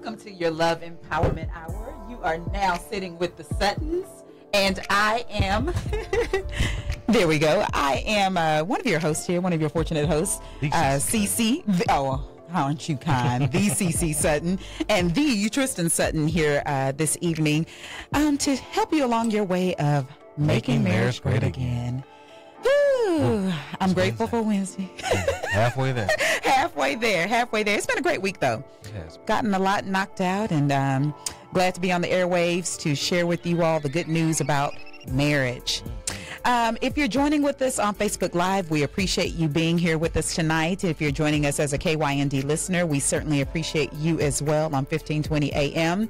welcome to your Love Empowerment Hour. You are now sitting with the Suttons, and I am, there we go, I am one of your hosts here, one of your fortunate hosts, CC, aren't you kind, the CC Sutton, and the Tristen Sutton here this evening to help you along your way of making marriage great again. Ooh, I'm grateful for Wednesday. Halfway there. Halfway there. It's been a great week, though. Yes. Gotten a lot knocked out, and glad to be on the airwaves to share with you all the good news about marriage. If you're joining with us on Facebook Live, we appreciate you being here with us tonight. If you're joining us as a KYND listener, we certainly appreciate you as well on 1520 AM.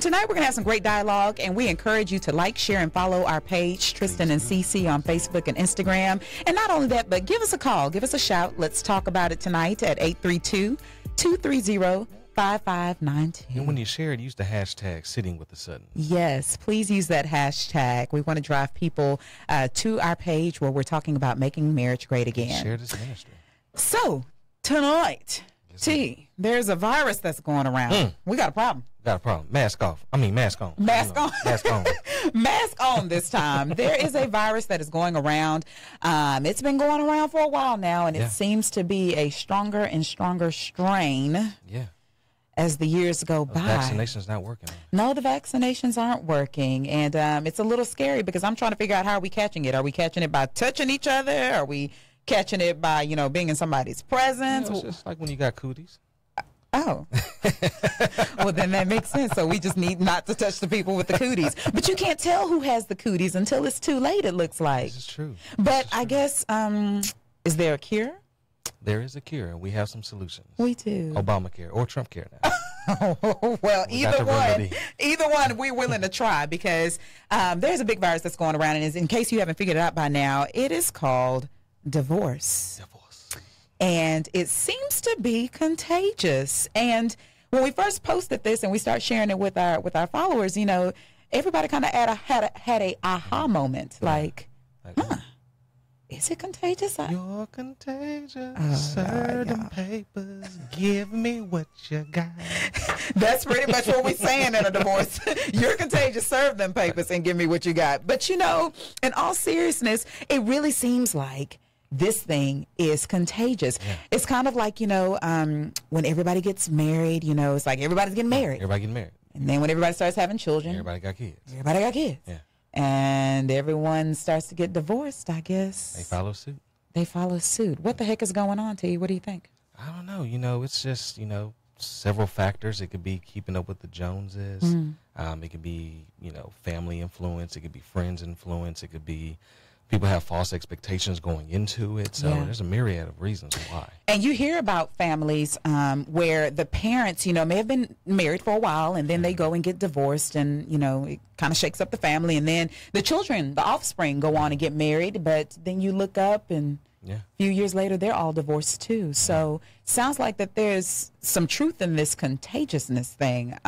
Tonight, we're going to have some great dialogue, and we encourage you to like, share, and follow our page, Tristen and CC, on Facebook and Instagram. And not only that, but give us a call, give us a shout. Let's talk about it tonight at 832-230-5592. And when you share it, use the hashtag Sitting with the Sutton. Yes, please use that hashtag. We want to drive people to our page where we're talking about making marriage great again. Share this ministry. So, tonight, there's a virus that's going around. We got a problem. Mask off. Mask on. Mask on. Mask on. Mask on this time. There is a virus that is going around. It's been going around for a while now, and it seems to be a stronger and stronger strain. Yeah. As the years go by. The vaccination's not working. No, the vaccinations aren't working. And it's a little scary because I'm trying to figure out how are we catching it. Are we catching it by touching each other? Are we catching it by, being in somebody's presence? It's just like when you got cooties. Oh. Well, then that makes sense. So we just need not to touch the people with the cooties. But you can't tell who has the cooties until it's too late, it looks like. This is true. But I guess, is there a cure? There is a cure, and we have some solutions. We do. Obamacare or Trump care now. Well, either one we're willing to try because there's a big virus that's going around, and in case you haven't figured it out by now, it is called divorce. And it seems to be contagious. And when we first posted this and we start sharing it with our followers, everybody kind of had a aha moment, like, is it contagious? You're contagious. Serve them papers. Give me what you got. That's pretty much what we're saying in a divorce. You're contagious. Serve them papers and give me what you got. But, in all seriousness, it really seems like this thing is contagious. Yeah. It's kind of like, when everybody gets married, it's like everybody's getting married. Everybody getting married. And then when everybody starts having children. Everybody got kids. Yeah. And everyone starts to get divorced, I guess. They follow suit. What the heck is going on, T? What do you think? I don't know. It's just, several factors. It could be keeping up with the Joneses. It could be, family influence. It could be friends influence. It could be people have false expectations going into it. So there's a myriad of reasons why. And you hear about families where the parents, may have been married for a while and then they go and get divorced and, it kind of shakes up the family. And then the children, the offspring go on and get married. But then you look up and a few years later, they're all divorced too. So sounds like that there's some truth in this contagiousness thing.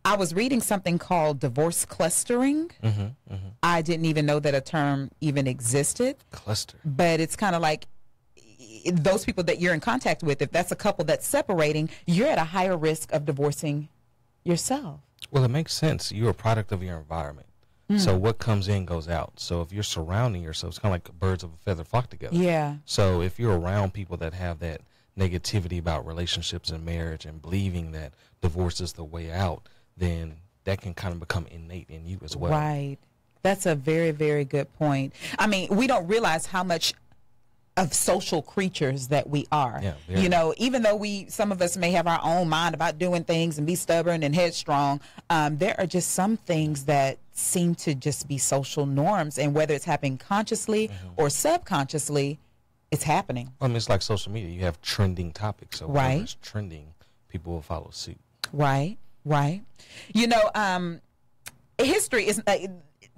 I was reading something called divorce clustering. I didn't even know that a term even existed. Cluster. But it's kind of like those people that you're in contact with, if that's a couple that's separating, you're at a higher risk of divorcing yourself. Well, it makes sense. You're a product of your environment. So what comes in goes out. So if you're surrounding yourself, it's kind of like birds of a feather flock together. Yeah. So if you're around people that have that negativity about relationships and marriage and believing that divorce is the way out, then that can kind of become innate in you as well. Right. That's a very, very good point. We don't realize how much of social creatures that we are. Yeah, even though some of us may have our own mind about doing things and be stubborn and headstrong, there are just some things that seem to just be social norms. And whether it's happening consciously or subconsciously, it's happening. It's like social media. You have trending topics. So whatever's trending, people will follow suit. Right. History is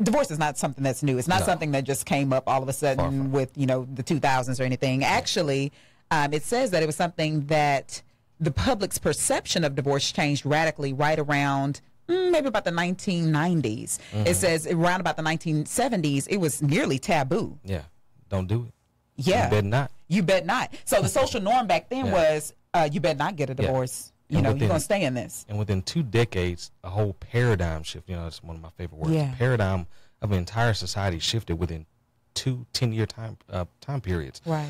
divorce is not something that's new. It's not something that just came up all of a sudden with the 2000s or anything. Actually, it says that it was something that the public's perception of divorce changed radically right around maybe about the 1990s. It says around about the 1970s it was nearly taboo. Yeah, don't do it. Yeah, you bet not. You bet not. So the social norm back then was you better not get a divorce. you know, you're going to stay in this. And within 2 decades, a whole paradigm shift, you know, it's one of my favorite words. Yeah. The paradigm of an entire society shifted within 2 10-year time periods. Right.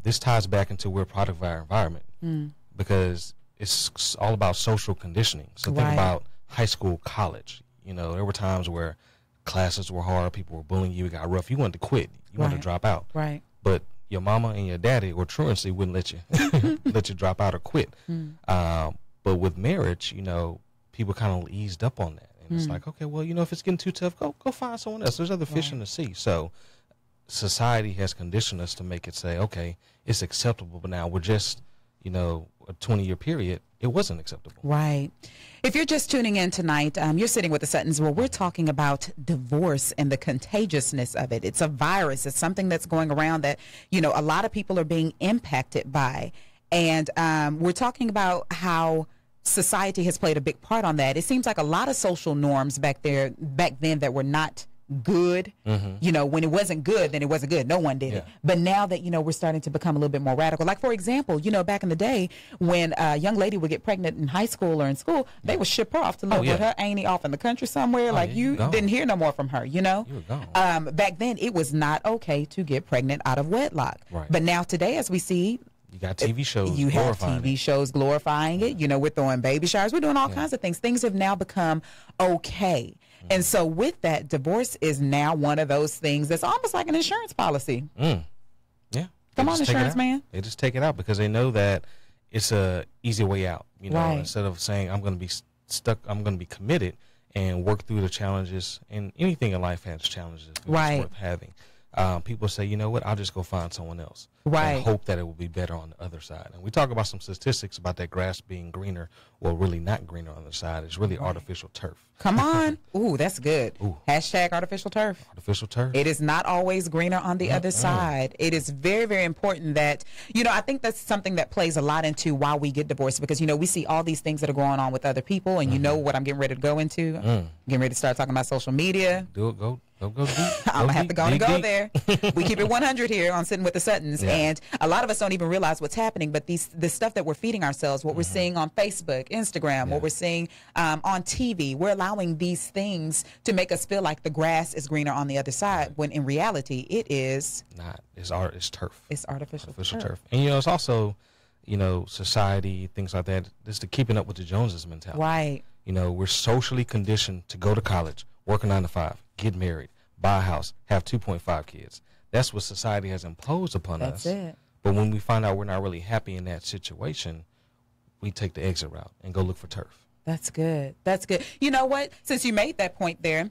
This ties back into we're a product of our environment because it's all about social conditioning. So think about high school, college. You know, there were times where classes were hard, people were bullying you, it got rough. You wanted to quit. You wanted to drop out. Right. But your mama and your daddy or truancy wouldn't let you drop out or quit. But with marriage, you know, people kind of eased up on that. And it's like, okay, well, you know, if it's getting too tough, go find someone else. There's other fish in the sea. So society has conditioned us to make it say, okay, it's acceptable, but now we're just, you know, a 20-year period, it wasn't acceptable. Right. If you're just tuning in tonight, you're sitting with the Suttons. Well, we're talking about divorce and the contagiousness of it. It's a virus. It's something that's going around that, you know, a lot of people are being impacted by. And we're talking about how society has played a big part on that. It seems like a lot of social norms back then that were not good. You know, when it wasn't good, then it wasn't good. No one did it. But now that, you know, we're starting to become a little bit more radical. Like, for example, you know, back in the day when a young lady would get pregnant in high school or in school, they would ship her off to live with her auntie off in the country somewhere. Like, you didn't hear no more from her, you know? You were gone. Back then, it was not okay to get pregnant out of wedlock. Right. But now today, as we see, you got TV shows. You have TV shows glorifying it. You know, we're throwing baby showers. We're doing all kinds of things. Things have now become okay. And so with that, divorce is now one of those things that's almost like an insurance policy. Yeah. Come on, insurance man. They just take it out because they know that it's a easy way out. You know, instead of saying I'm going to be stuck, I'm going to be committed and work through the challenges. And anything in life has challenges. It's worth having. People say, you know what, I'll just go find someone else. And hope that it will be better on the other side. And we talk about some statistics about that grass being greener, well, really not greener on the other side. It's really artificial turf. Come on. Ooh, that's good. Ooh. Hashtag artificial turf. Artificial turf. It is not always greener on the other side. It is very, very important that, you know, I think that's something that plays a lot into why we get divorced because, you know, we see all these things that are going on with other people and you know what I'm getting ready to go into. I'm getting ready to start talking about social media. Do it. Go deep. I'm going to have to go there. We keep it 100 here on Sitting with the Suttons. And a lot of us don't even realize what's happening, but the stuff that we're feeding ourselves, what we're seeing on Facebook, Instagram, what we're seeing on TV, we're allowing these things to make us feel like the grass is greener on the other side, when in reality it is not. It's turf. It's artificial turf. And, you know, it's also, you know, society, things like that. This is the keeping up with the Joneses mentality. Right. You know, we're socially conditioned to go to college, work a 9 to 5, get married, buy a house, have 2.5 kids. That's what society has imposed upon us. That's it. But when we find out we're not really happy in that situation, we take the exit route and go look for turf. That's good. That's good. You know what? Since you made that point there,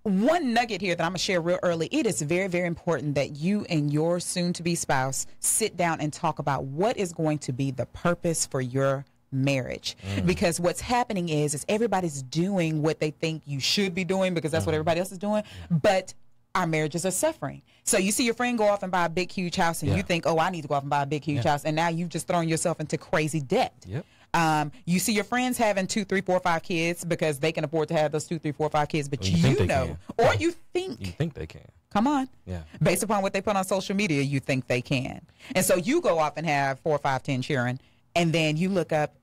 one nugget here that I'm going to share real early. It is very, very important that you and your soon-to-be spouse sit down and talk about what is going to be the purpose for your marriage. Because what's happening is everybody's doing what they think you should be doing because that's what everybody else is doing. But our marriages are suffering. So you see your friend go off and buy a big, huge house and you think, oh, I need to go off and buy a big, huge house. And now you've just thrown yourself into crazy debt. You see your friends having 2, 3, 4, 5 kids because they can afford to have those 2, 3, 4, 5 kids, but you know, or you think they can. Come on. Yeah. Based upon what they put on social media, you think they can. And so you go off and have 4, 5, 10 children, and then you look up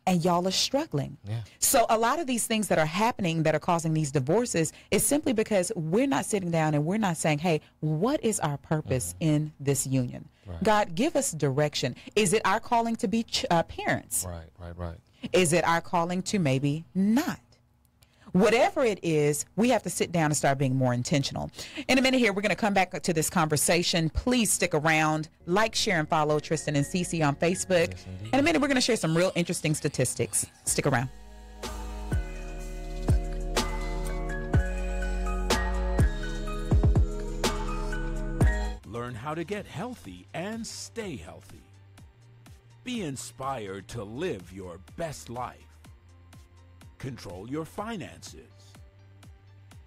and y'all are struggling. So a lot of these things that are happening that are causing these divorces is simply because we're not sitting down and we're not saying, hey, what is our purpose in this union? God, give us direction. Is it our calling to be parents? Right. Is it our calling to maybe not? Whatever it is, we have to sit down and start being more intentional. In a minute here, we're going to come back to this conversation. Please stick around. Like, share, and follow Tristen and CC on Facebook. In a minute, we're going to share some real interesting statistics. Stick around. Learn how to get healthy and stay healthy. Be inspired to live your best life. Control your finances.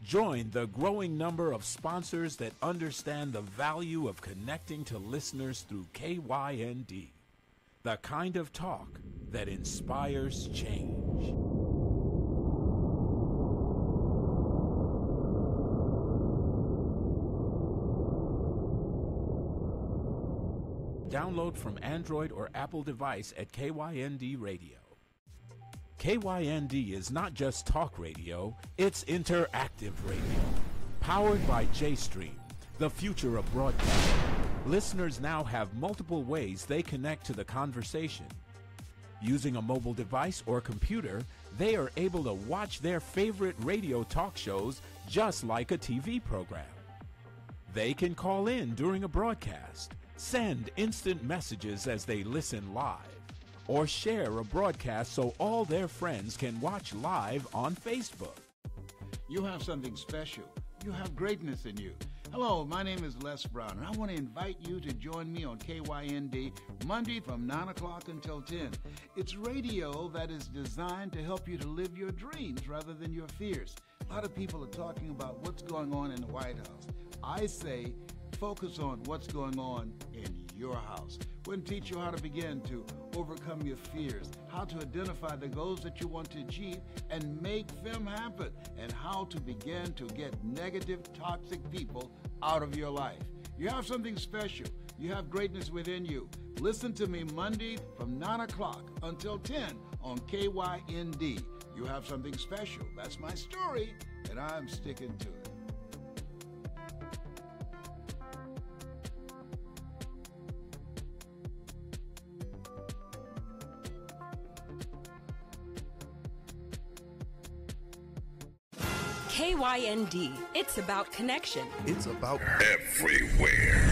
Join the growing number of sponsors that understand the value of connecting to listeners through KYND, the kind of talk that inspires change. download from Android or Apple device at KYND Radio. KYND is not just talk radio, it's interactive radio. Powered by JStream, the future of broadcasting. Listeners now have multiple ways they connect to the conversation. Using a mobile device or computer, they are able to watch their favorite radio talk shows just like a TV program. They can call in during a broadcast, send instant messages as they listen live, or share a broadcast so all their friends can watch live on Facebook. You have something special. You have greatness in you. Hello, my name is Les Brown, and I want to invite you to join me on KYND Monday from 9 o'clock until 10. It's radio that is designed to help you to live your dreams rather than your fears. A lot of people are talking about what's going on in the White House. I say focus on what's going on in your house. We're going to teach you how to begin to overcome your fears, how to identify the goals that you want to achieve and make them happen, and how to begin to get negative, toxic people out of your life. You have something special. You have greatness within you. Listen to me Monday from 9 o'clock until 10 on KYND. You have something special. That's my story, and I'm sticking to it. KYND. It's about connection. It's about everywhere.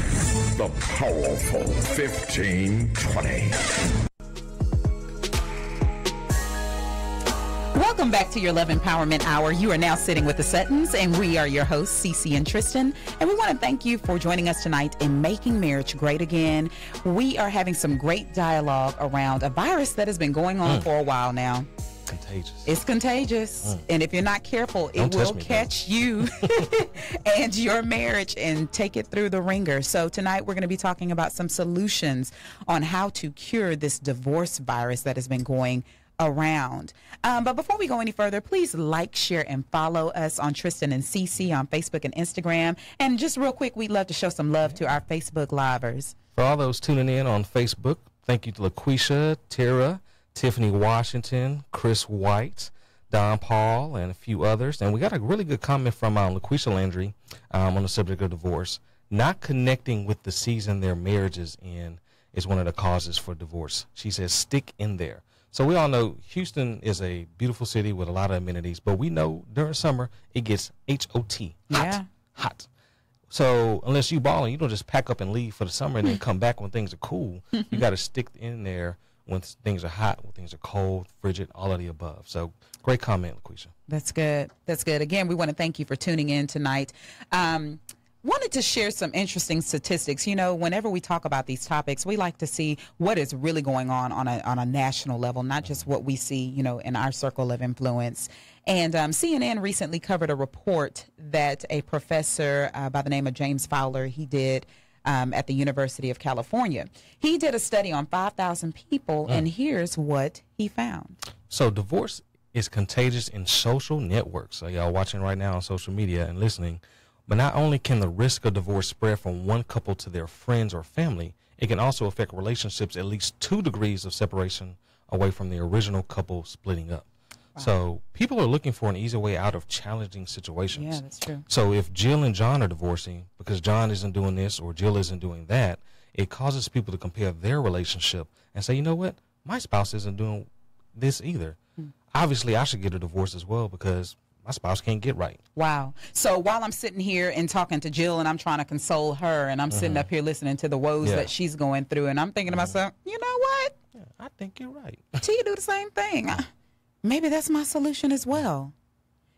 The powerful 1520. Welcome back to your Love Empowerment Hour. You are now sitting with the Suttons, and we are your hosts, CC and Tristen. And we want to thank you for joining us tonight in Making Marriage Great Again. We are having some great dialogue around a virus that has been going on for a while now. Contagious. It's contagious. And if you're not careful, it will catch you and your marriage and take it through the ringer. So tonight we're going to be talking about some solutions on how to cure this divorce virus that has been going around. But before we go any further, please like, share, and follow us on Tristen and CC on Facebook and Instagram. And just real quick, we'd love to show some love to our Facebook livers. For all those tuning in on Facebook, thank you to LaQuisha, Tara, Tiffany Washington, Chris White, Don Paul, and a few others. And we got a really good comment from LaQuisha Landry on the subject of divorce. Not connecting with the season their marriage is in is one of the causes for divorce. She says, stick in there. So we all know Houston is a beautiful city with a lot of amenities, but we know during summer it gets hot, hot. So unless you balling, you don't just pack up and leave for the summer and then come back when things are cool. You got to stick in there when things are hot, when things are cold, frigid, all of the above. So great comment, LaQuisha. That's good. That's good. Again, we want to thank you for tuning in tonight. Wanted to share some interesting statistics. You know, whenever we talk about these topics, we like to see what is really going on a national level, not just what we see, you know, in our circle of influence. And CNN recently covered a report that a professor by the name of James Fowler, he did at the University of California. He did a study on 5,000 people, and here's what he found. So divorce is contagious in social networks. So y'all watching right now on social media and listening. But not only can the risk of divorce spread from one couple to their friends or family, it can also affect relationships at least 2 degrees of separation away from the original couple splitting up. Wow. So people are looking for an easy way out of challenging situations. Yeah, that's true. So if Jill and John are divorcing because John isn't doing this or Jill isn't doing that, it causes people to compare their relationship and say, you know what, my spouse isn't doing this either. Obviously, I should get a divorce as well because my spouse can't get right. Wow. So while I'm sitting here and talking to Jill and I'm trying to console her and I'm sitting up here listening to the woes that she's going through and I'm thinking to myself, you know what? Yeah, I think you're right. T, do the same thing. Maybe that's my solution as well.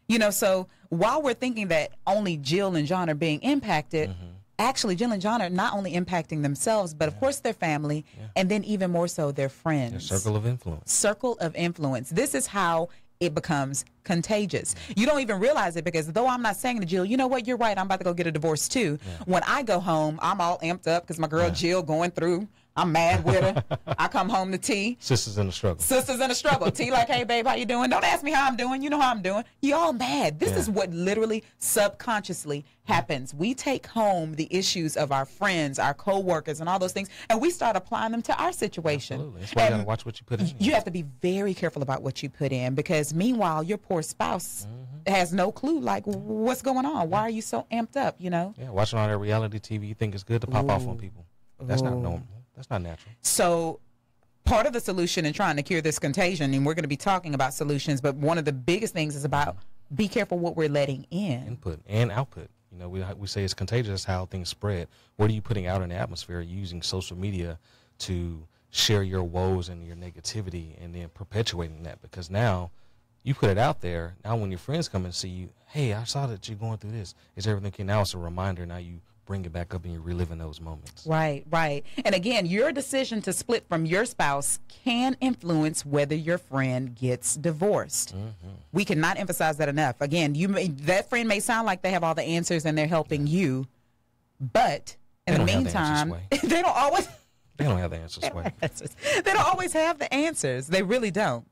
You know, so while we're thinking that only Jill and John are being impacted, actually Jill and John are not only impacting themselves, but of course their family and then even more so their friends. Their circle of influence. Circle of influence. This is how it becomes contagious. You don't even realize it because though I'm not saying to Jill, you know what, you're right, I'm about to go get a divorce too. When I go home, I'm all amped up because my girl Jill going through, I'm mad with her. I come home to T. Sisters in the struggle. Sisters in the struggle. T like, hey, babe, how you doing? Don't ask me how I'm doing. You know how I'm doing. You all mad. This is what literally subconsciously happens. We take home the issues of our friends, our co-workers, and all those things, and we start applying them to our situation. Absolutely. That's why you got to watch what you put in. You have to be very careful about what you put in, because meanwhile, your poor spouse has no clue, like, what's going on? Why are you so amped up, you know? Yeah, watching all that reality TV, you think it's good to pop off on people. That's not normal. That's not natural. So part of the solution in trying to cure this contagion, and we're going to be talking about solutions, but one of the biggest things is about be careful what we're letting in. Input and output. You know, we say it's contagious. That's how things spread. What are you putting out in the atmosphere using social media to share your woes and your negativity and then perpetuating that? Because now you put it out there. Now when your friends come and see you, hey, I saw that you're going through this. Is everything okay? Now it's a reminder. Now you bring it back up and you're reliving those moments. Right, right. And again, your decision to split from your spouse can influence whether your friend gets divorced. We cannot emphasize that enough. Again, that friend may sound like they have all the answers and they're helping you, but in the meantime, they don't always. They don't have the answers. They don't always have the answers. They really don't.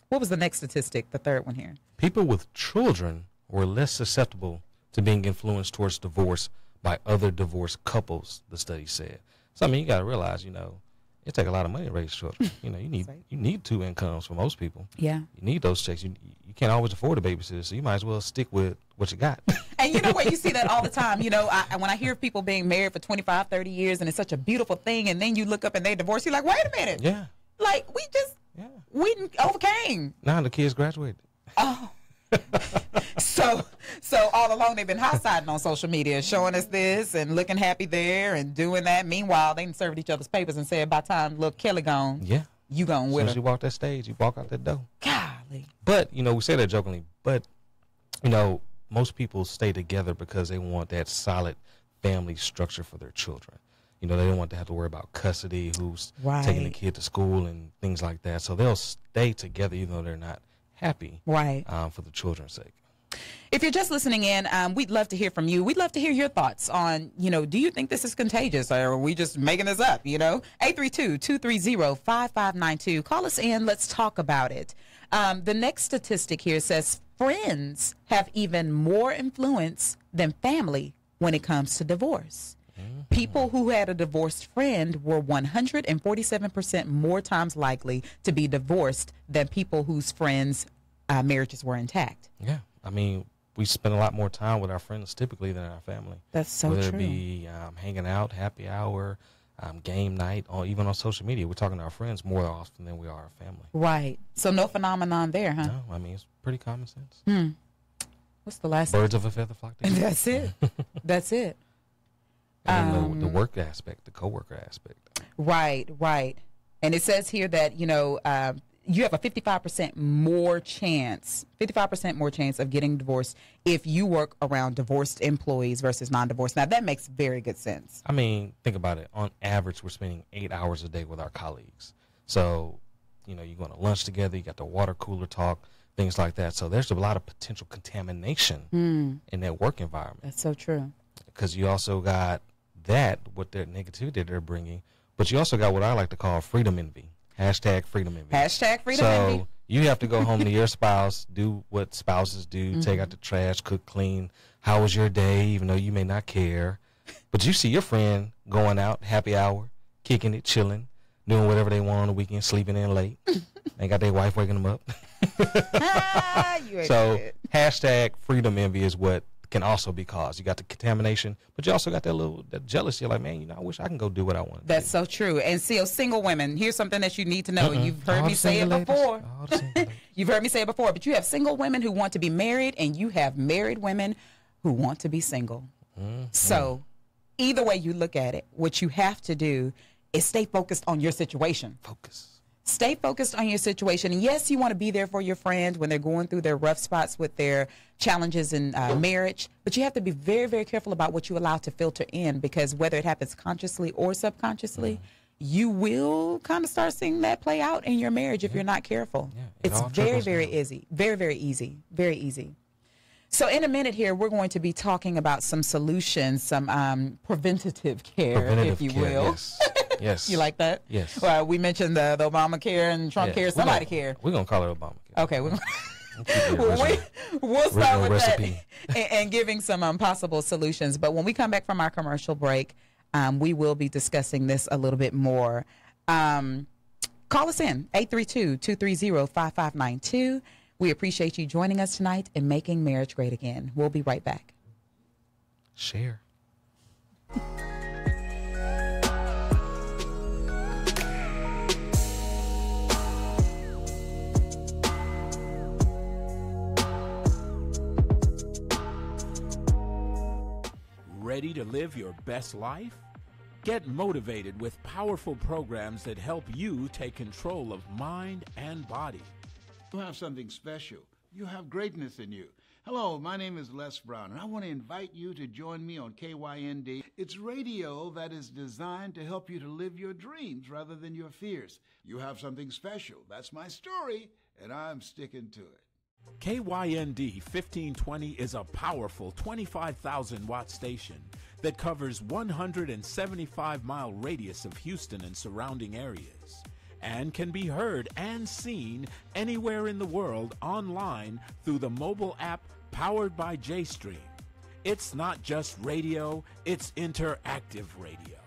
What was the next statistic, the third one here? People with children were less susceptible to being influenced towards divorce by other divorced couples, the study said. So, I mean, you got to realize, you know, it takes a lot of money to raise children. You know, you need two incomes for most people. Yeah. You need those checks. You can't always afford a babysitter, so you might as well stick with what you got. And you know what? You see that all the time. You know, when I hear of people being married for 25, 30 years, and it's such a beautiful thing, and then you look up and they divorce, you're like, wait a minute. Yeah. Like, we overcame. Now the kids graduated. Oh. So all along they've been hot-siding on social media, showing us this and looking happy there and doing that. Meanwhile, they served each other's papers and said, by the time little Kelly gone, you gone with her. As you walk that stage, you walk out that door. Golly. But, you know, we say that jokingly, but, you know, most people stay together because they want that solid family structure for their children. You know, they don't want to have to worry about custody, who's taking the kid to school and things like that. So they'll stay together even though they're not happy for the children's sake. If you're just listening in, we'd love to hear from you. We'd love to hear your thoughts on, you know, do you think this is contagious, or are we just making this up, you know? 832-230-5592. Call us in. Let's talk about it. The next statistic here says friends have even more influence than family when it comes to divorce. People who had a divorced friend were 147% more times likely to be divorced than people whose friends' marriages were intact. Yeah. I mean, we spend a lot more time with our friends typically than our family. That's so Whether true. it be hanging out, happy hour, game night, or even on social media. We're talking to our friends more often than we are our family. Right. So no phenomenon there, huh? No, I mean, it's pretty common sense. What's the last Birds of a feather flock together. That's it. That's it. And then the work aspect, the coworker aspect. Right, right. And it says here that, you know, you have a 55% more chance of getting divorced if you work around divorced employees versus non-divorced. Now, that makes very good sense. I mean, think about it. On average, we're spending 8 hours a day with our colleagues. So, you know, you're going to lunch together, you got the water cooler talk, things like that. So there's a lot of potential contamination in that work environment. That's so true. Because you also got that, what their negativity they're bringing, but you also got what I like to call freedom envy. Hashtag freedom envy. Hashtag freedom envy. So you have to go home to your spouse, do what spouses do, take out the trash, cook, clean. How was your day, even though you may not care? But you see your friend going out, happy hour, kicking it, chilling, doing whatever they want on the weekend, sleeping in late. They got their wife waking them up. So hashtag freedom envy is what can also be caused. You got the contamination, but you also got that jealousy. You're like, man, you know, I wish I can go do what I want. That's so true. And see, single women, here's something that you need to know. You've heard me say it before. You've heard me say it before, but you have single women who want to be married, and you have married women who want to be single. So either way you look at it, what you have to do is stay focused on your situation. Stay focused on your situation. And yes, you want to be there for your friends when they're going through their rough spots with their challenges in marriage, but you have to be very, very careful about what you allow to filter in, because whether it happens consciously or subconsciously, you will kind of start seeing that play out in your marriage if you're not careful. It's very, very easy. Very, very easy. Very easy. So in a minute here, we're going to be talking about some solutions, some preventative care, if you will. Yes. Yes. You like that? Yes. Well, we mentioned the Obamacare and Trump care. Somebody care. We're going to call it Obamacare. Okay. We'll start with recipe. that and giving some possible solutions. But when we come back from our commercial break, we will be discussing this a little bit more. Call us in, 832-230-5592. We appreciate you joining us tonight and making marriage great again. We'll be right back. Share. Ready to live your best life? Get motivated with powerful programs that help you take control of mind and body. You have something special. You have greatness in you. Hello, my name is Les Brown, and I want to invite you to join me on KYND. It's radio that is designed to help you to live your dreams rather than your fears. You have something special. That's my story, and I'm sticking to it. KYND 1520 is a powerful 25,000-watt station that covers 175-mile radius of Houston and surrounding areas, and can be heard and seen anywhere in the world online through the mobile app powered by JStream. It's not just radio, it's interactive radio.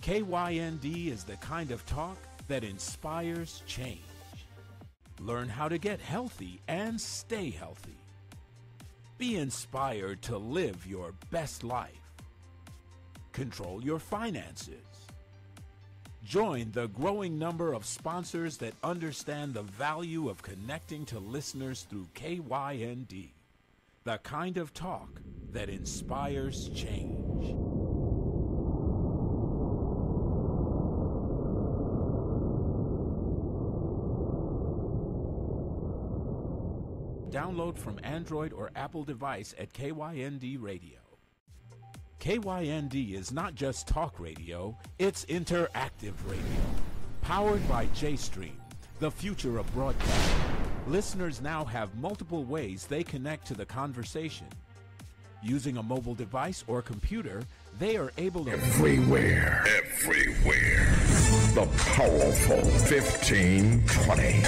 KYND is the kind of talk that inspires change. Learn how to get healthy and stay healthy. Be inspired to live your best life. Control your finances. Join the growing number of sponsors that understand the value of connecting to listeners through KYND, the kind of talk that inspires change. Download from Android or Apple device at KYND Radio. KYND is not just talk radio, it's interactive radio. Powered by JStream, the future of broadcasting. Listeners now have multiple ways they connect to the conversation. Using a mobile device or computer, they are able to... Everywhere. The powerful 1520.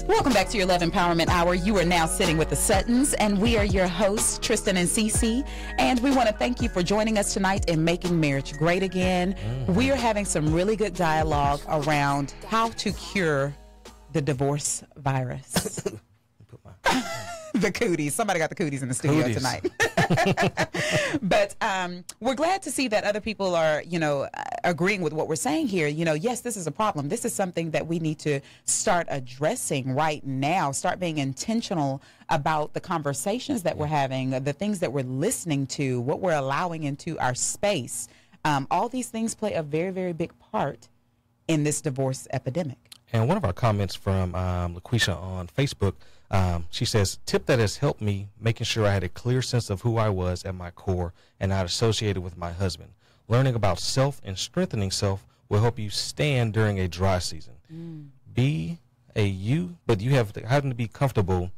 Welcome back to your Love Empowerment Hour. You are now sitting with the Suttons, and we are your hosts, Tristen and CC. And we want to thank you for joining us tonight in Making Marriage Great Again. We are having some really good dialogue around how to cure the divorce virus. The cooties. Somebody got the cooties in the studio tonight. But we're glad to see that other people are, agreeing with what we're saying here. Yes, this is a problem. This is something that we need to start addressing right now. Start being intentional about the conversations that we're having, the things that we're listening to, what we're allowing into our space. All these things play a very, very big part in this divorce epidemic. And one of our comments from LaQuisha on Facebook, she says, tip that has helped me making sure I had a clear sense of who I was at my core and not associated with my husband. Learning about self and strengthening self will help you stand during a dry season. Be a you, but you have to be comfortable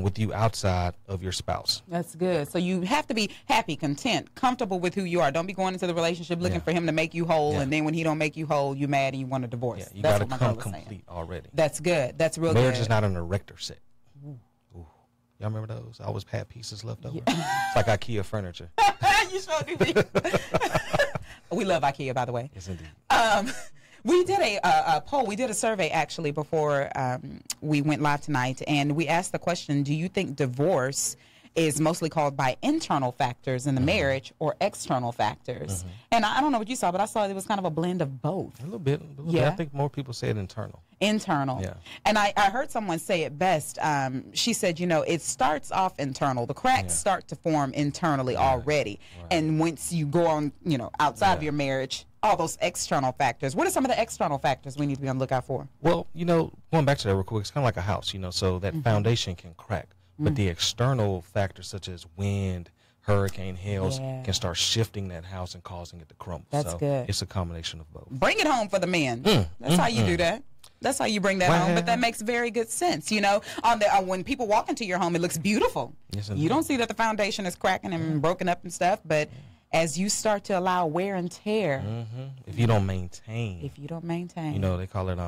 with you outside of your spouse. That's good. So you have to be happy, content, comfortable with who you are. Don't be going into the relationship looking for him to make you whole, and then when he don't make you whole, you mad and you want a divorce. Yeah, you That's got to what come my complete saying. already. That's good. That's real good. Marriage is not an erector set. Ooh. Y'all remember those? I always had pieces left over. It's like IKEA furniture. You sure do. We love IKEA, by the way. Yes, indeed. We did a poll. We did a survey, actually, before we went live tonight, and we asked the question, do you think divorce is mostly caused by internal factors in the marriage or external factors? And I don't know what you saw, but I saw it was kind of a blend of both. A little bit. I think more people say it internal. Yeah. And I heard someone say it best. She said, it starts off internal. The cracks start to form internally already. And once you go on, outside of your marriage, all those external factors. What are some of the external factors we need to be on the lookout for? Well, going back to that real quick, it's kind of like a house, so that foundation can crack. But the external factors such as wind, hurricane, hails can start shifting that house and causing it to crumble. That's good. It's a combination of both. Bring it home for the men. That's how you do that. That's how you bring that home. But that makes very good sense. You know, when people walk into your home, it looks beautiful. Yes, you don't see that the foundation is cracking and broken up and stuff. But as you start to allow wear and tear, if you don't maintain, you know, they call it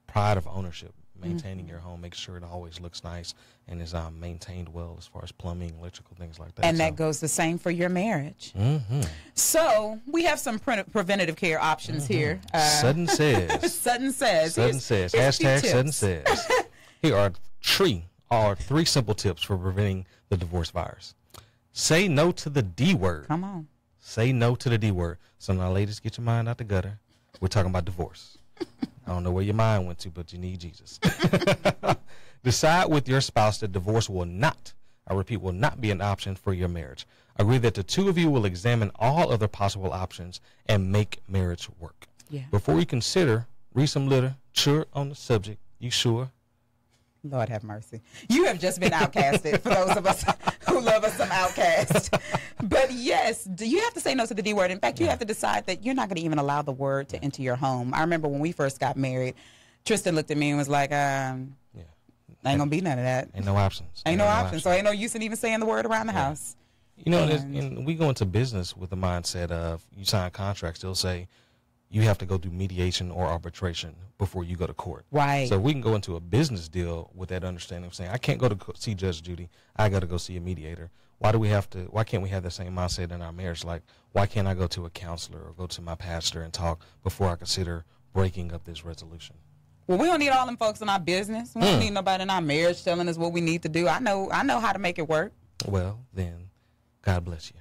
pride of ownership. Maintaining your home, make sure it always looks nice and is maintained well as far as plumbing, electrical, things like that. And that goes the same for your marriage. So we have some preventative care options here. Sutton says. Sutton says. Hashtag Sutton says. Here are three simple tips for preventing the divorce virus. Say no to the D word. Come on. Say no to the D word. So now, ladies, get your mind out the gutter. We're talking about divorce. I don't know where your mind went to, but you need Jesus. Decide with your spouse that divorce will not, I repeat, will not be an option for your marriage. Agree that the two of you will examine all other possible options and make marriage work. Yeah. Before you consider, read some literature on the subject. You sure? Lord have mercy. You have just been outcasted for those of us who love us some outcast. But yes, you have to say no to the D word. In fact, you have to decide that you're not going to even allow the word to enter your home. I remember when we first got married, Tristen looked at me and was like, ain't going to be none of that. Ain't no options. Ain't no options. So ain't no use in even saying the word around the house. You know, and we go into business with the mindset of you sign contracts, they'll say, you have to go through mediation or arbitration before you go to court. Right. So we can go into a business deal with that understanding of saying, I can't go to see Judge Judy. I got to go see a mediator. Why can't we have the same mindset in our marriage? Like, why can't I go to a counselor or go to my pastor and talk before I consider breaking up this resolution? Well, we don't need all them folks in our business. We don't need nobody in our marriage telling us what we need to do. I know how to make it work. Well, then, God bless you.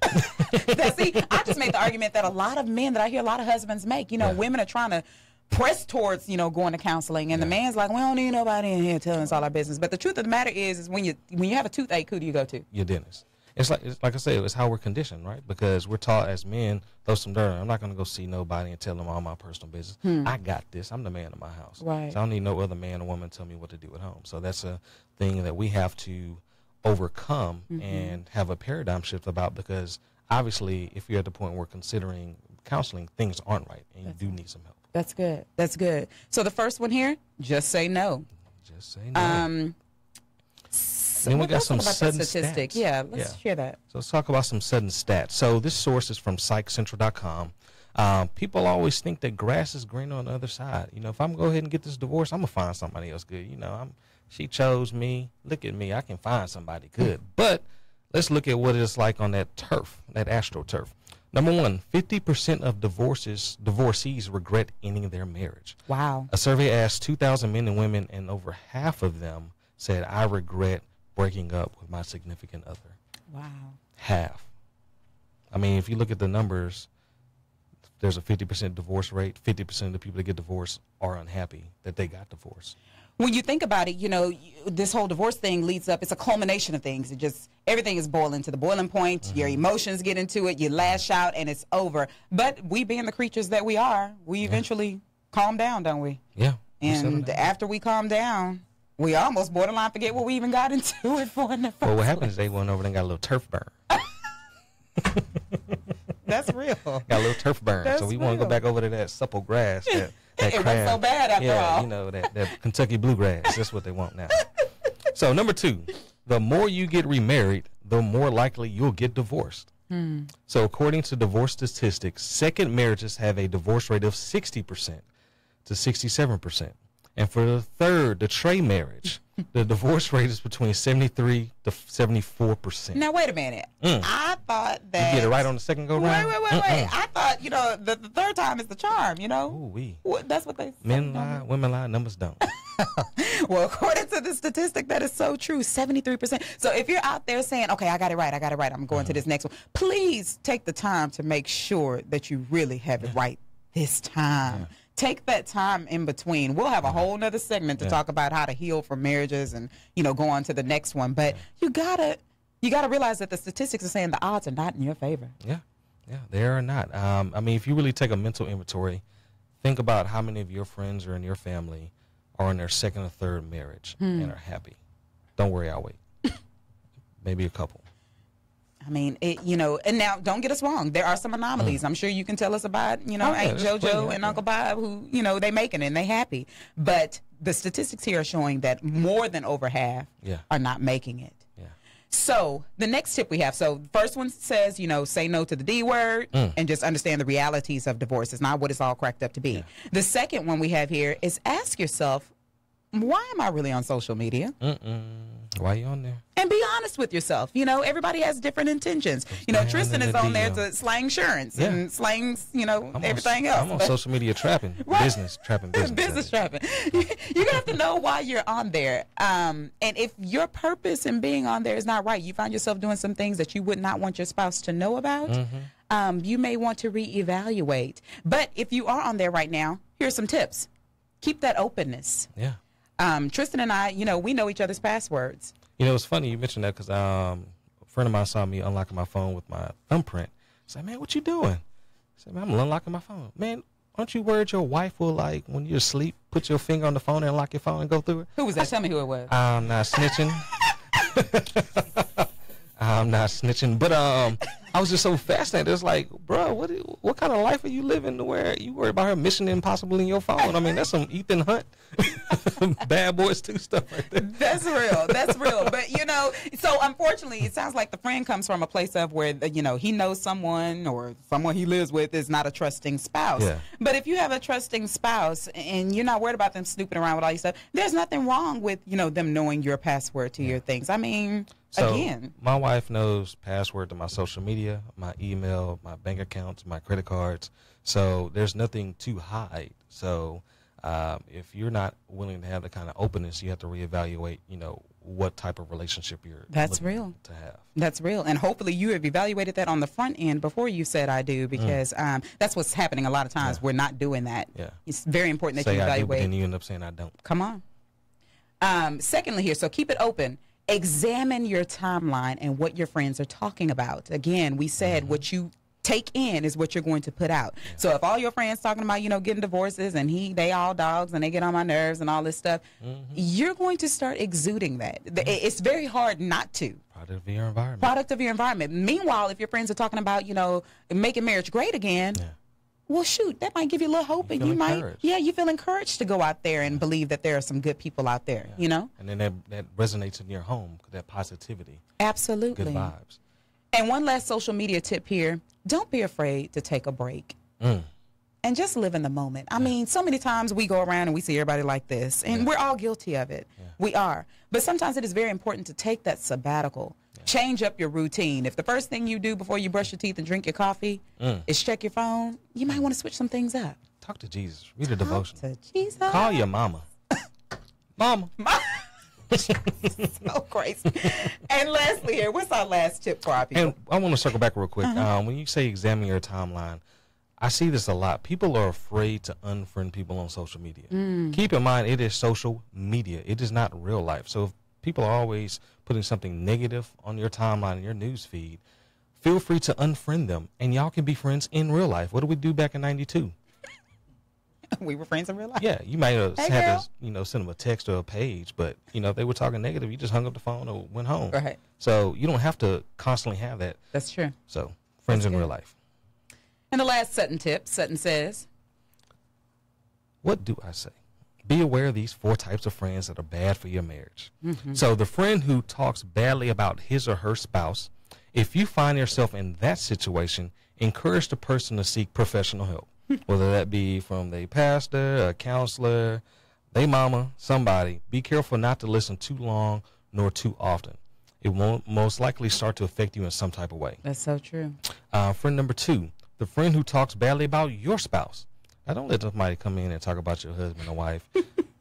See, I just made the argument that a lot of men that I hear a lot of husbands make, women are trying to press towards, going to counseling, and the man's like, we don't need nobody in here telling us all our business. But the truth of the matter is when you have a toothache, who do you go to? Your dentist. It's like I said, it's how we're conditioned, right? Because we're taught as men, throw some dirt. I'm not going to go see nobody and tell them all my personal business. I got this. I'm the man of my house. Right. So I don't need no other man or woman to tell me what to do at home. So that's a thing that we have to overcome and have a paradigm shift about, because obviously if you're at the point where considering counseling, things aren't right and you do need some help. That's good. That's good. So the first one here, just say no. Just say no. Then we got some sudden statistics. stats. Yeah, let's hear that. So let's talk about some sudden stats. So this source is from psychcentral.com. People always think that grass is greener on the other side. If I'm going to go ahead and get this divorce, I'm going to find somebody else good. She chose me. Look at me. I can find somebody good. But let's look at what it's like on that turf, that astroturf. Number one, 50% of divorcees regret ending their marriage. Wow. A survey asked 2,000 men and women, and over half of them said, I regret breaking up with my significant other. Wow. Half. I mean, if you look at the numbers, there's a 50% divorce rate. 50% of the people that get divorced are unhappy that they got divorced. When you think about it, this whole divorce thing leads up. It's a culmination of things. Everything is boiling to the boiling point. Your emotions get into it. You lash out, and it's over. But we, being the creatures that we are, we eventually calm down, don't we? Yeah. And after we calm down, we almost borderline forget what we even got into it for in the first Well, what place. happens is they went over there and got a little turf burn. That's real. Got a little turf burn. That's so we want to go back over to that supple grass. That It was so bad after all. That Kentucky bluegrass. That's what they want now. So number two, the more you get remarried, the more likely you'll get divorced. So according to divorce statistics, second marriages have a divorce rate of 60% to 67%. And for the third, the tray marriage, the divorce rate is between 73 to 74%. Now, wait a minute. I thought that... You get it right on the second go-round? Wait. I thought, the third time is the charm, Ooh-wee. That's what they say. Men lie, women lie, numbers don't. Well, according to the statistic, that is so true, 73%. So if you're out there saying, okay, I got it right, I'm going to this next one, please take the time to make sure that you really have it right this time. Yeah. Take that time in between. We'll have a whole nother segment to talk about how to heal from marriages and, go on to the next one. But you gotta realize that the statistics are saying the odds are not in your favor. Yeah, they are not. I mean, if you really take a mental inventory, think about how many of your friends or in your family are in their second or third marriage and are happy. Don't worry, I'll wait. Maybe a couple. I mean, and now don't get us wrong. There are some anomalies. I'm sure you can tell us about, Aunt JoJo and Uncle Bob who, they making it and they happy. But the statistics here are showing that more than over half are not making it. Yeah. So the next tip we have, so first one says, say no to the D word and just understand the realities of divorce. It's not what it's all cracked up to be. Yeah. The second one we have here is ask yourself, why am I really on social media? Why are you on there? And be honest with yourself. Everybody has different intentions. Tristen is on there to slang insurance and slangs, everything else. I'm on social media trapping, business trapping, business trapping. You have to know why you're on there. And if your purpose in being on there is not right, you find yourself doing some things that you would not want your spouse to know about, you may want to reevaluate. But if you are on there right now, here's some tips. Keep that openness. Yeah. Tristen and I, we know each other's passwords. It's funny you mentioned that because a friend of mine saw me unlocking my phone with my thumbprint. He's like, man, what you doing? I said, man, I'm unlocking my phone. Man, aren't you worried your wife will, when you're asleep, put your finger on the phone and unlock your phone and go through it? Who was that? Tell me who it was. I'm not snitching. I'm not snitching. But I was just so fascinated. It's like, bro, what kind of life are you living to where you worry about her Mission Impossible in your phone? I mean, that's some Ethan Hunt, Bad Boys 2 stuff right there. That's real. That's real. But, so unfortunately, it sounds like the friend comes from a place of where, he knows someone or someone he lives with is not a trusting spouse. Yeah. But if you have a trusting spouse and you're not worried about them snooping around with all your stuff, there's nothing wrong with, them knowing your password to your things. I mean, again. My wife knows password to my social media, my email, my bank accounts, my credit cards. So there's nothing to hide. So if you're not willing to have the kind of openness, you have to reevaluate, what type of relationship you're looking to have. That's real. And hopefully you have evaluated that on the front end before you said I do, because that's what's happening a lot of times. We're not doing that. Yeah. It's very important that you evaluate. I do, but then you end up saying I don't. Come on. Secondly here, so keep it open. Examine your timeline and what your friends are talking about. Again, we said what you take in is what you're going to put out. Yeah. So if all your friends talking about, getting divorces and they all dogs and they get on my nerves and all this stuff, you're going to start exuding that. It's very hard not to. Product of your environment. Meanwhile, if your friends are talking about, making marriage great again, well, shoot, that might give you a little hope, and you feel encouraged to go out there and believe that there are some good people out there, And then that resonates in your home, that positivity. Absolutely. Good vibes. And one last social media tip here, don't be afraid to take a break. And just live in the moment. I mean, so many times we go around and we see everybody like this, and we're all guilty of it. Yeah. We are. But sometimes it is very important to take that sabbatical. Change up your routine. If the first thing you do before you brush your teeth and drink your coffee is check your phone, you might want to switch some things up. Talk to Jesus. Read a devotion. Talk to Jesus. Call your mama. Mama. So crazy. And lastly here, what's our last tip for our people? And I want to circle back real quick. When you say examine your timeline, I see this a lot. People are afraid to unfriend people on social media. Keep in mind, it is social media. It is not real life. So if people are always putting something negative on your timeline and your news feed, feel free to unfriend them, and y'all can be friends in real life. What did we do back in '92? We were friends in real life. Yeah, you might have had to, send them a text or a page, but if they were talking negative, you just hung up the phone or went home. Right. So you don't have to constantly have that. That's true. So friends in real life. And the last Sutton tip, Sutton says, what do I say? Be aware of these 4 types of friends that are bad for your marriage. So the friend who talks badly about his or her spouse, if you find yourself in that situation, encourage the person to seek professional help, whether that be from their pastor, a counselor, their mama, somebody. Be careful not to listen too long nor too often. It won't most likely start to affect you in some type of way. That's so true. Friend number 2, the friend who talks badly about your spouse. Now, don't let somebody come in and talk about your husband or wife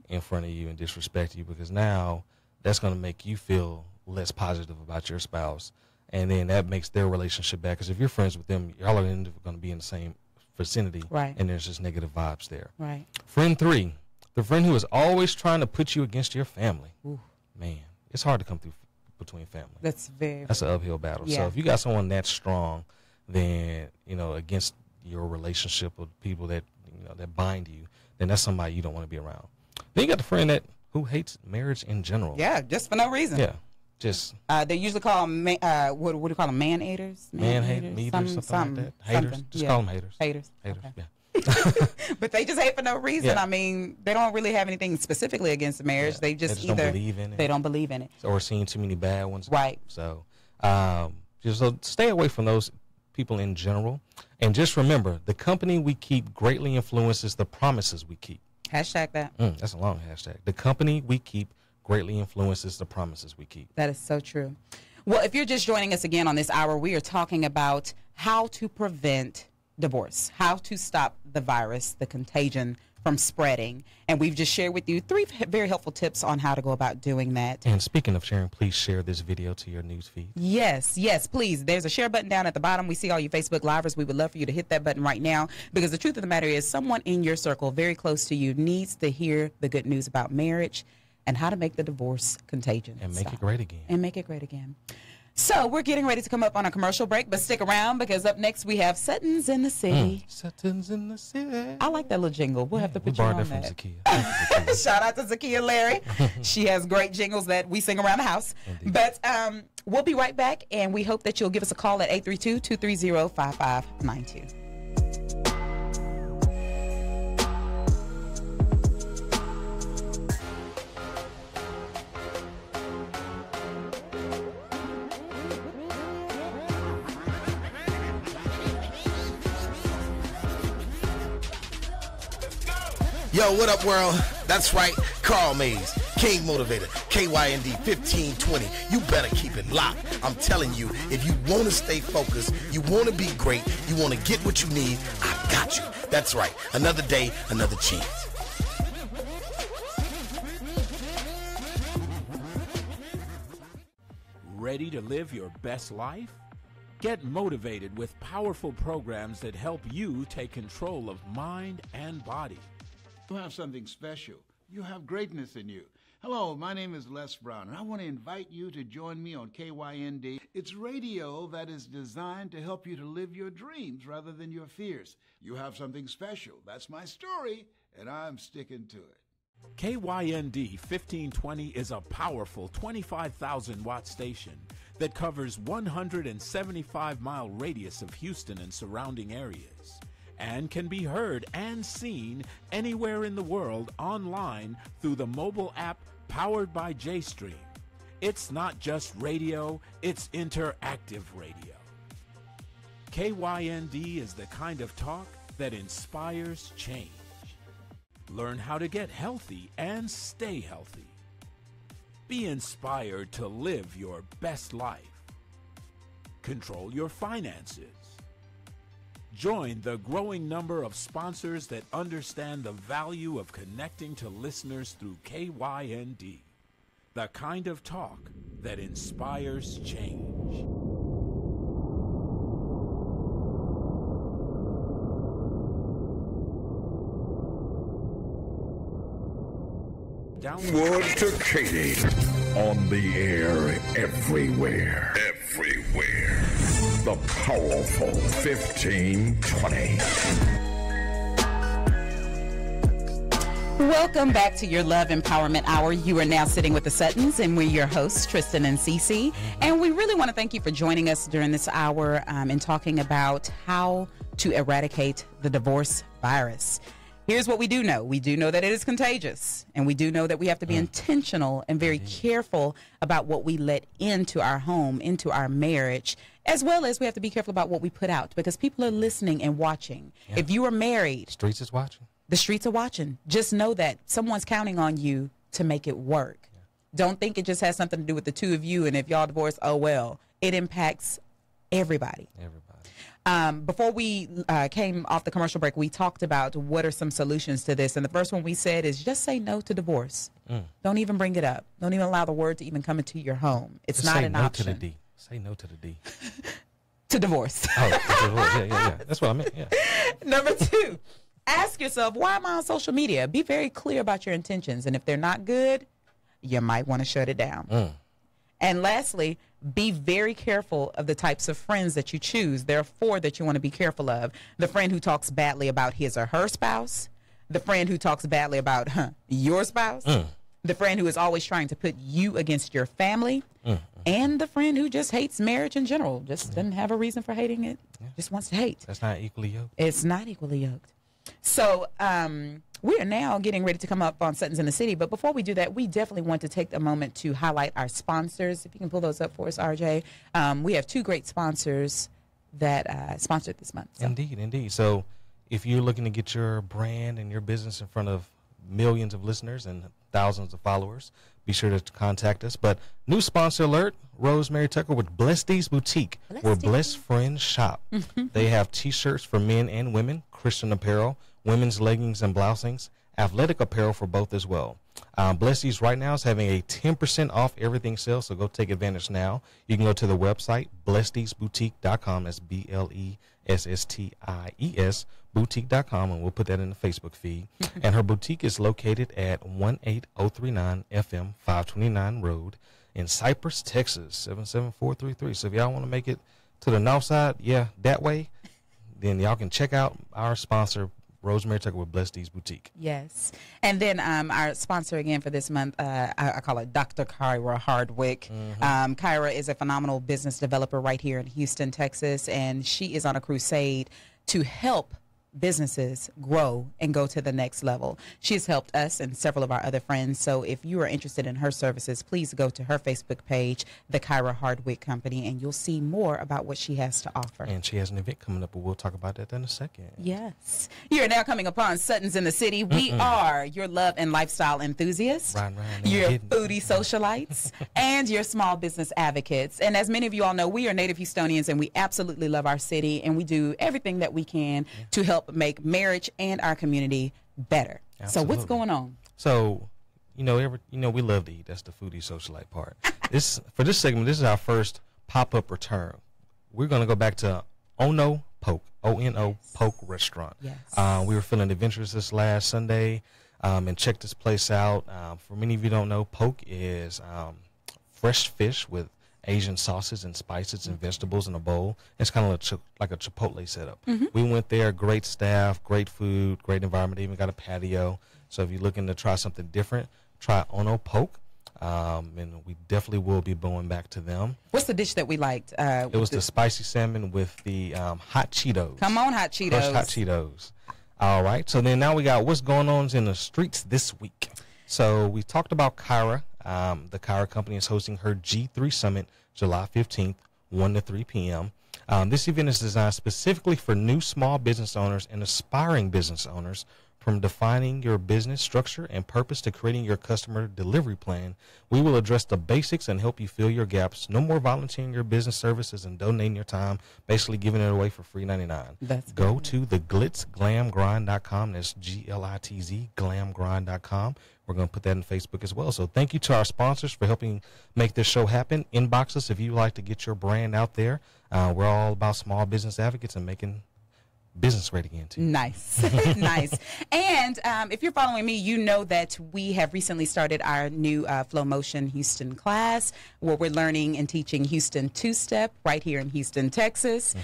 in front of you and disrespect you, because now that's going to make you feel less positive about your spouse, and then that makes their relationship bad, because if you're friends with them, y'all are going to be in the same vicinity, right? And there's just negative vibes there. Right. Friend 3, the friend who is always trying to put you against your family. Ooh. Man, it's hard to come through between family. That's an uphill battle. Yeah. So if you got someone that strong, then against your relationship with people that that bind you, then that's somebody you don't want to be around. Then you got the friend who hates marriage in general. Yeah, just for no reason. Yeah, just they usually call them what do you call them? Man-haters, something like that. Haters. Just call them haters. Haters. Okay. Yeah. But they just hate for no reason. Yeah. I mean, they don't really have anything specifically against marriage. They just don't either believe in it. They don't believe in it. Or seeing too many bad ones. Right. So, so stay away from those people in general. And just remember, the company we keep greatly influences the promises we keep. Hashtag that. That's a long hashtag. The company we keep greatly influences the promises we keep. That is so true. Well, if you're just joining us again on this hour, we are talking about how to prevent divorce, how to stop the virus, the contagion from spreading. And we've just shared with you 3 very helpful tips on how to go about doing that. And speaking of sharing, please share this video to your news feed. Yes, please. There's a share button down at the bottom. We see all you Facebook Livers. We would love for you to hit that button right now, because the truth of the matter is someone in your circle very close to you needs to hear the good news about marriage and how to make the divorce contagion. And make it great again. And make it great again. So we're getting ready to come up on a commercial break, but stick around, because up next we have Suttons in the City. Suttons in the City. I like that little jingle. We'll have to put you on that from Zakia. Shout out to Zakia Larry. She has great jingles that we sing around the house. Indeed. But we'll be right back, and we hope that you'll give us a call at 832-230-5592. Yo, what up, world? That's right, Carl Mays, King Motivator, KYND 1520. You better keep it locked. I'm telling you, if you want to stay focused, you want to be great, you want to get what you need, I got you. That's right, another day, another chance. Ready to live your best life? Get motivated with powerful programs that help you take control of mind and body. You have something special. You have greatness in you. Hello, my name is Les Brown, and I want to invite you to join me on KYND. It's radio that is designed to help you to live your dreams rather than your fears. You have something special. That's my story, and I'm sticking to it. KYND 1520 is a powerful 25,000-watt station that covers 175-mile radius of Houston and surrounding areas, and can be heard and seen anywhere in the world online through the mobile app powered by JStream. It's not just radio, it's interactive radio. KYND is the kind of talk that inspires change. Learn how to get healthy and stay healthy. Be inspired to live your best life. Control your finances. Join the growing number of sponsors that understand the value of connecting to listeners through KYND, the kind of talk that inspires change. Wood to Katie. On the air everywhere. Everywhere. The powerful 1520. Welcome back to your Love Empowerment Hour. You are now sitting with the Suttons, and we're your hosts, Tristen and CC. And we really want to thank you for joining us during this hour and talking about how to eradicate the divorce virus. Here's what we do know. We do know that it is contagious, and we do know that we have to be intentional and very careful about what we let into our home, into our marriage, as well as we have to be careful about what we put out, because people are listening and watching. Yeah. If you are married, Streets is watching. The streets are watching. Just know that someone's counting on you to make it work. Yeah. Don't think it just has something to do with the two of you, and if y'all divorce, oh well. It impacts everybody. Before we came off the commercial break, we talked about what are some solutions to this. And the first one we said is just say no to divorce. Don't even bring it up. Don't even allow the word to even come into your home. It's just not an option. To the D. Say no to the D. To divorce. Oh, to divorce. Yeah. That's what I meant. Yeah. Number 2, ask yourself, why am I on social media? Be very clear about your intentions. And if they're not good, you might want to shut it down. And lastly, be very careful of the types of friends that you choose. There are 4 that you want to be careful of. The friend who talks badly about his or her spouse, the friend who talks badly about your spouse, the friend who is always trying to put you against your family, and the friend who just hates marriage in general, just doesn't have a reason for hating it, just wants to hate. That's not equally yoked. It's not equally yoked. So we are now getting ready to come up on Suttons in the City. But before we do that, we definitely want to take a moment to highlight our sponsors. If you can pull those up for us, RJ. We have two great sponsors that sponsored this month. So. Indeed. So if you're looking to get your brand and your business in front of millions of listeners and thousands of followers, be sure to contact us. But new sponsor alert, Rosemary Tucker with Blessed Boutique, where Blessed Friends shop. They have T-shirts for men and women, Christian apparel, women's leggings and blousings, athletic apparel for both as well. Blessed right now is having a 10% off everything sale, so go take advantage now. You can go to the website, blessedboutique.com. That's BLESSTIES, boutique.com, and we'll put that in the Facebook feed. And her boutique is located at 18039 FM 529 Road in Cypress, Texas, 77433. So if y'all want to make it to the north side, that way, then y'all can check out our sponsor, Rosemary Tucker with Blessed Boutique. Yes. And then our sponsor again for this month, I call it Dr. Kyra Hardwick. Kyra is a phenomenal business developer right here in Houston, Texas, and she is on a crusade to help businesses grow and go to the next level. She's helped us and several of our other friends. So if you are interested in her services, please go to her Facebook page, the Kyra Hardwick Company, and you'll see more about what she has to offer. And she has an event coming up, but we'll talk about that in a second. Yes. You are now coming upon Suttons in the City. We are your love and lifestyle enthusiasts, your foodie socialites, and your small business advocates. And as many of you all know, we are native Houstonians, and we absolutely love our city, and we do everything that we can to help make marriage and our community better. Absolutely. So what's going on? So, we love to eat. That's the foodie socialite part. For this segment, this is our first pop-up return. We're going to go back to Ono Poke, O-N-O Poke Restaurant. Yes. We were feeling adventurous this last Sunday and checked this place out. For many of you who don't know, Poke is fresh fish with Asian sauces and spices and vegetables in a bowl. It's kind of like a Chipotle setup. We went there, great staff, great food, great environment, even got a patio. So if you're looking to try something different, try Ono Poke. And we definitely will be going back to them. What's the dish that we liked? It was the spicy salmon with the hot Cheetos. Come on, hot Cheetos. Crushed hot Cheetos. All right. So then now we got what's going on in the streets this week. So we talked about Kyra. The Kyra Company is hosting her G3 Summit July 15th, 1 to 3 p.m. This event is designed specifically for new small business owners and aspiring business owners. From defining your business structure and purpose to creating your customer delivery plan, we will address the basics and help you fill your gaps. No more volunteering your business services and donating your time, basically giving it away for free 99. Go to theglitzglamgrind.com. That's Glitz, glamgrind.com. We're going to put that in Facebook as well. So thank you to our sponsors for helping make this show happen. Inbox us if you like to get your brand out there. We're all about small business advocates and making business great again too. Nice. Nice. And if you're following me, you know that we have recently started our new Flow Motion Houston class where we're learning and teaching Houston two-step right here in Houston, Texas.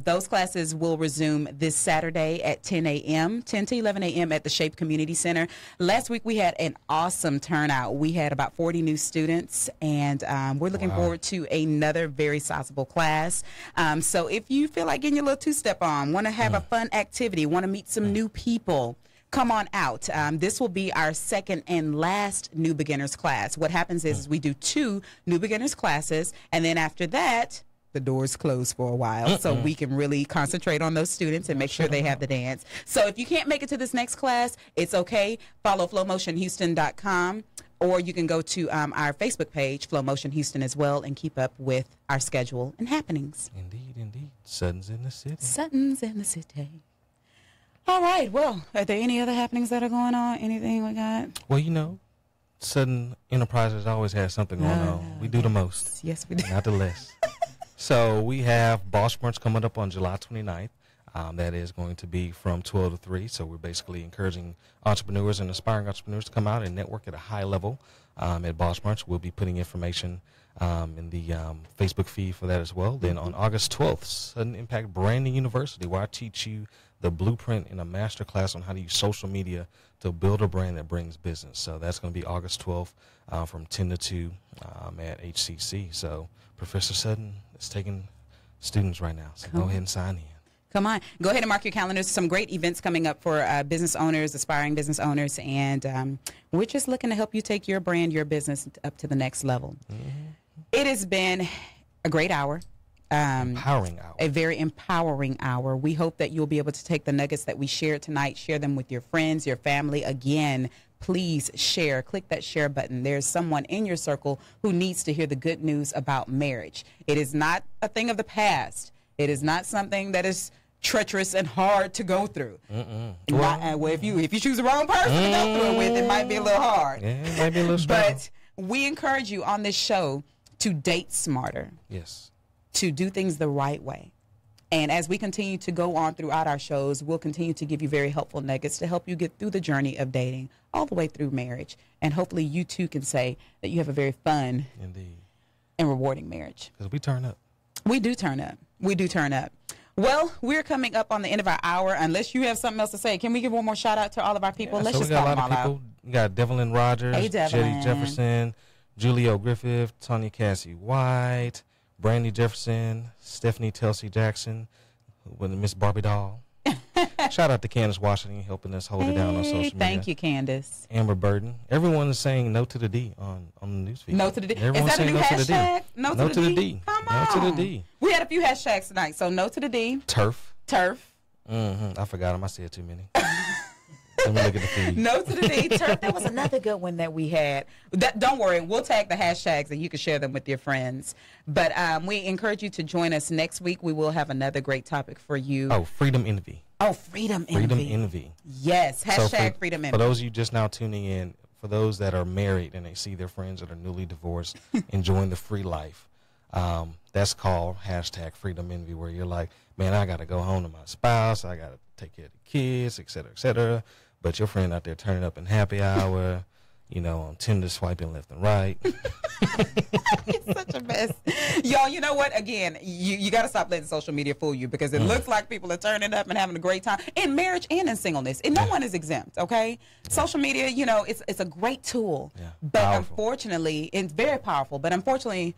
Those classes will resume this Saturday at 10 to 11 a.m. at the Shape Community Center. Last week we had an awesome turnout. We had about 40 new students, and we're looking forward to another very sizable class. So if you feel like getting your little two-step on, want to have a fun activity, want to meet some new people, come on out. This will be our second and last new beginners class. What happens is we do 2 new beginners classes, and then after that, the doors close for a while so we can really concentrate on those students and make sure they have the dance. So if you can't make it to this next class, it's okay. Follow flowmotionhouston.com, or you can go to our Facebook page, Flow Motion Houston, as well, and keep up with our schedule and happenings. Indeed. Suttons in the City. Suttons in the City. All right. Well, are there any other happenings that are going on? Anything we got? Well, Sutton Enterprises always has something going on. We do the most. Yes, we do. Not the less. So we have Boss Brunch coming up on July 29th. That is going to be from 12 to 3. So we're basically encouraging entrepreneurs and aspiring entrepreneurs to come out and network at a high level at Boss Brunch. We'll be putting information in the Facebook feed for that as well. Then on August 12th, Sudden Impact Branding University, where I teach you the blueprint in a master class on how to use social media to build a brand that brings business. So that's going to be August 12th from 10 to 2 at HCC. So Professor Sutton is taking students right now. So go ahead and sign in. Come on. Go ahead and mark your calendars. Some great events coming up for business owners, aspiring business owners, and we're just looking to help you take your brand, your business up to the next level. It has been a great hour. Empowering hour. A very empowering hour. We hope that you'll be able to take the nuggets that we shared tonight, share them with your friends, your family. Again, please share. Click that share button. There's someone in your circle who needs to hear the good news about marriage. It is not a thing of the past. It is not something that is treacherous and hard to go through. Well, if you choose the wrong person to go through it with, it might be a little hard. Yeah, it might be a little struggle. But we encourage you on this show to date smarter. Yes. To do things the right way. And as we continue to go on throughout our shows, we'll continue to give you very helpful nuggets to help you get through the journey of dating all the way through marriage. And hopefully you too can say that you have a very fun and rewarding marriage. Because we turn up. We do turn up. We do turn up. Well, we're coming up on the end of our hour. Unless you have something else to say, can we give one more shout out to all of our people? Yeah, Let's so just we got call a them lot all of people. out. We got Devlin Rogers, Hey, Devlin. Jetty Jefferson, Julio Griffith, Tanya Cassie White, Brandy Jefferson, Stephanie Telsey Jackson, with Miss Barbie Doll. Shout out to Candace Washington helping us hold it down on social media. Thank you, Candace. Amber Burden. Everyone is saying no to the D on the newsfeed. No to the D. Everyone's Is that a new saying hashtag? No to the D. Come No on. to the D. We had a few hashtags tonight. So no to the D. Turf. I forgot them. I said too many. Let me look at the feed. No to the D. Turf. That was another good one that we had. Don't worry. We'll tag the hashtags and you can share them with your friends. But we encourage you to join us next week. We will have another great topic for you. Oh, Freedom Envy. Oh, Freedom Envy. Freedom Envy. Yes. Hashtag Freedom Envy. For those of you just now tuning in, for those that are married and they see their friends that are newly divorced enjoying the free life, that's called hashtag Freedom Envy, where you're like, man, I got to go home to my spouse. I got to take care of the kids, et cetera, et cetera. But your friend out there turning up in happy hour, on Tinder swiping left and right. It's such a mess. Y'all, you know what? Again, you got to stop letting social media fool you, because it looks like people are turning up and having a great time in marriage and in singleness. And no one is exempt, okay? Social media, it's a great tool. Yeah. But Powerful. Unfortunately, it's very powerful. But unfortunately,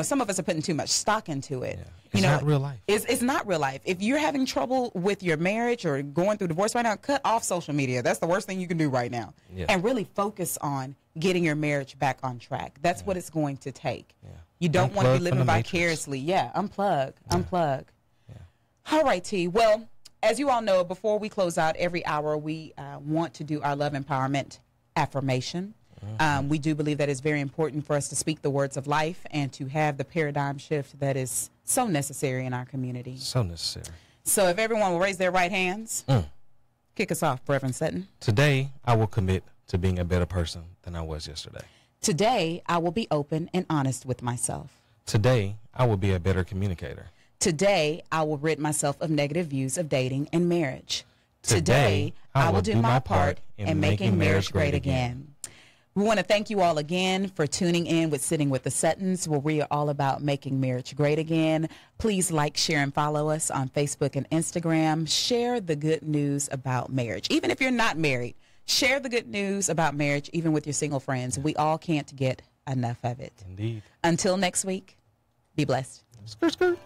some of us are putting too much stock into it. Yeah. It's not real life. It's not real life. If you're having trouble with your marriage or going through divorce right now, cut off social media. That's the worst thing you can do right now. Yeah. And really focus on getting your marriage back on track. That's what it's going to take. Yeah. You don't want to Unplug be living from the matrix. vicariously. Yeah, unplug. Yeah. Unplug. Yeah. All right, T. Well, as you all know, before we close out every hour, we want to do our love empowerment affirmation. We do believe that it's very important for us to speak the words of life and to have the paradigm shift that is so necessary in our community. So necessary. So if everyone will raise their right hands, kick us off, Reverend Sutton. Today, I will commit to being a better person than I was yesterday. Today, I will be open and honest with myself. Today, I will be a better communicator. Today, I will rid myself of negative views of dating and marriage. Today, I will do my part in making marriage great again. We want to thank you all again for tuning in with Sitting with the Suttons, where we are all about making marriage great again. Please like, share, and follow us on Facebook and Instagram. Share the good news about marriage. Even if you're not married, share the good news about marriage, even with your single friends. We all can't get enough of it. Indeed. Until next week, be blessed. Skirt, skirt.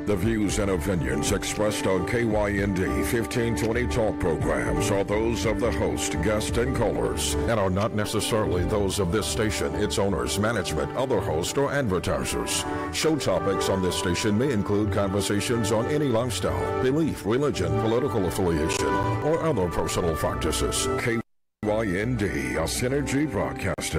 The views and opinions expressed on KYND 1520 talk programs are those of the host, guest, and callers, and are not necessarily those of this station, its owners, management, other hosts, or advertisers. Show topics on this station may include conversations on any lifestyle, belief, religion, political affiliation, or other personal practices. KYND, a Synergy Broadcasting.